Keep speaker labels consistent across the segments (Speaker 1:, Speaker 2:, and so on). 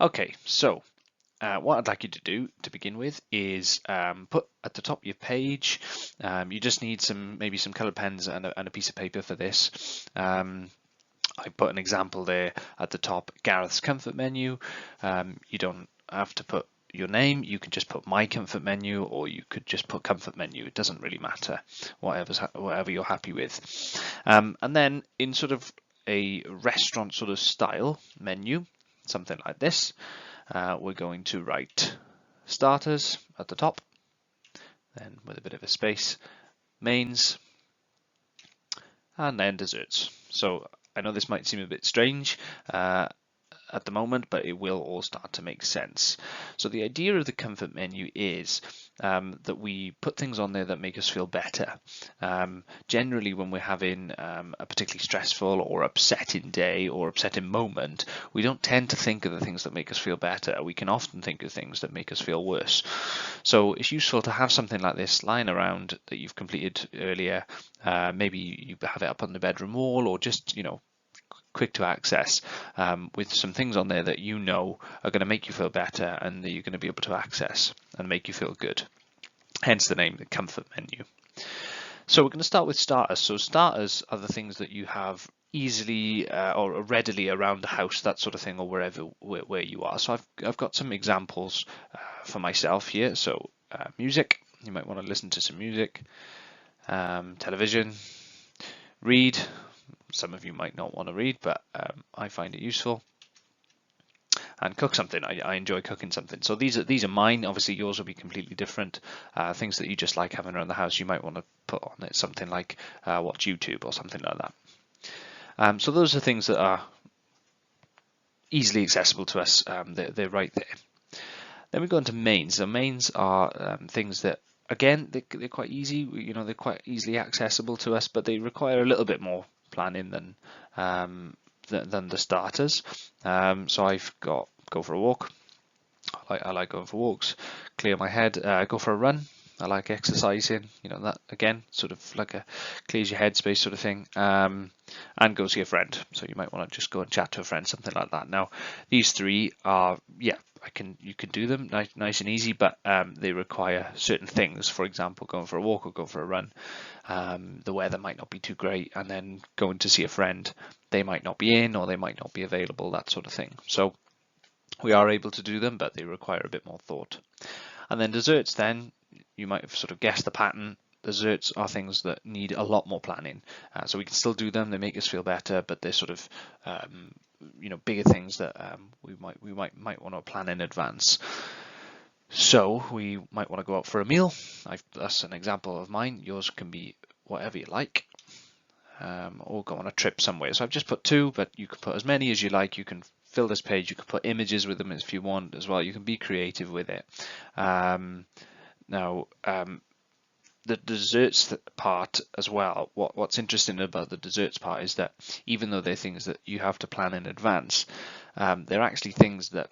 Speaker 1: Okay, so what I'd like you to do to begin with is put at the top of your page, you just need maybe some colored pens and a piece of paper for this. I put an example there at the top, Gareth's comfort menu. You don't have to put your name, you can just put my comfort menu, or you could just put comfort menu. It doesn't really matter, whatever you're happy with. And then in sort of a restaurant sort of style menu, something like this, we're going to write starters at the top, then with a bit of a space, mains, and then desserts. So I know this might seem a bit strange at the moment, but it will all start to make sense. So the idea of the comfort menu is that we put things on there that make us feel better. Generally, when we're having a particularly stressful or upsetting day or upsetting moment, we don't tend to think of the things that make us feel better. We can often think of things that make us feel worse. So it's useful to have something like this lying around that you've completed earlier. Maybe you have it up on the bedroom wall, or just, quick to access, with some things on there that you know are going to make you feel better and that you're going to be able to access and make you feel good. Hence the name, the comfort menu. So we're going to start with starters. So starters are the things that you have easily or readily around the house, that sort of thing, or where you are. So I've got some examples for myself here. So music, you might want to listen to some music. Television, read. Some of you might not want to read, but I find it useful. And cook something. I enjoy cooking something. So these are mine. Obviously, yours will be completely different. Things that you just like having around the house, you might want to put on it something like watch YouTube or something like that. So those are things that are easily accessible to us. They're right there. Then we go into mains. So mains are things that, again, they're quite easy. They're quite easily accessible to us, but they require a little bit more planning than the starters. So I've got go for a walk. I like going for walks, clear my head, go for a run. I like exercising, that again, sort of like a clears your head space sort of thing, and go see a friend. So you might want to just go and chat to a friend, something like that. Now, these three are, you can do them nice and easy, but they require certain things. For example, going for a walk or go for a run. The weather might not be too great, and then going to see a friend, they might not be in or they might not be available, that sort of thing. So we are able to do them, but they require a bit more thought. And then desserts, then you might have sort of guessed the pattern. Desserts are things that need a lot more planning. So we can still do them. They make us feel better, but they're sort of bigger things that we might want to plan in advance. So we might want to go out for a meal. That's an example of mine. Yours can be whatever you like. Or go on a trip somewhere. So I've just put two, but you can put as many as you like. You can fill this page. You can put images with them if you want as well. You can be creative with it. Now, the desserts part as well. What's interesting about the desserts part is that even though they're things that you have to plan in advance, they're actually things that,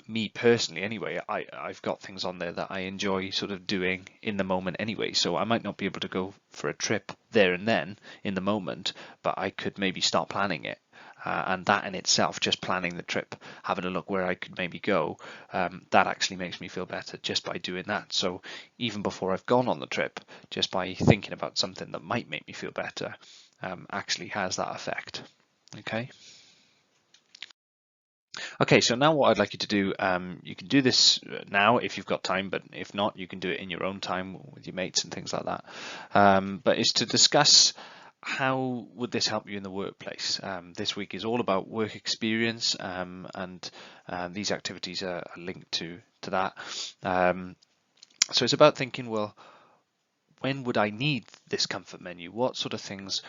Speaker 1: me personally anyway, I've got things on there that I enjoy sort of doing in the moment anyway. So I might not be able to go for a trip there and then in the moment, but I could maybe start planning it. And that in itself, just planning the trip, having a look where I could maybe go, that actually makes me feel better just by doing that. So even before I've gone on the trip, just by thinking about something that might make me feel better, actually has that effect. Okay. Okay, so now what I'd like you to do, you can do this now if you've got time, but if not, you can do it in your own time with your mates and things like that. But is to discuss how would this help you in the workplace. This week is all about work experience, and these activities are linked to that. So it's about thinking, well, when would I need this comfort menu? What sort of things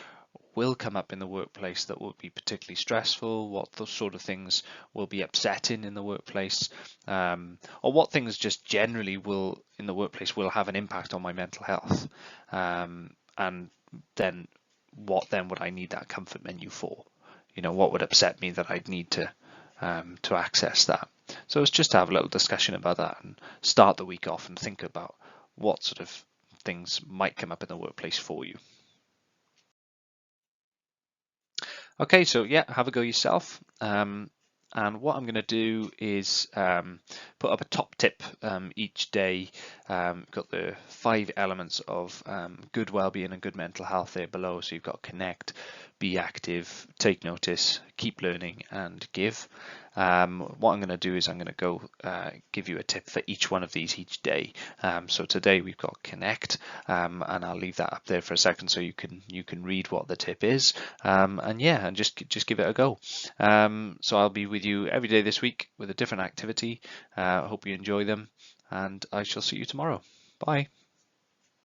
Speaker 1: will come up in the workplace that will be particularly stressful? What sort of things will be upsetting in the workplace? Or what things just generally will in the workplace will have an impact on my mental health? And then what then would I need that comfort menu for? What would upset me that I'd need to access that? So it's just to have a little discussion about that and start the week off and think about what sort of things might come up in the workplace for you. Okay, so yeah, have a go yourself. And what I'm going to do is put up a top tip each day. Got the 5 elements of good well-being and good mental health there below. So you've got connect, be active, take notice, keep learning, and give. What I'm going to do is I'm going to go give you a tip for each one of these each day. So today we've got connect, and I'll leave that up there for a second so you can read what the tip is, and yeah, and just give it a go. So I'll be with you every day this week with a different activity. I hope you enjoy them, and I shall see you tomorrow. Bye.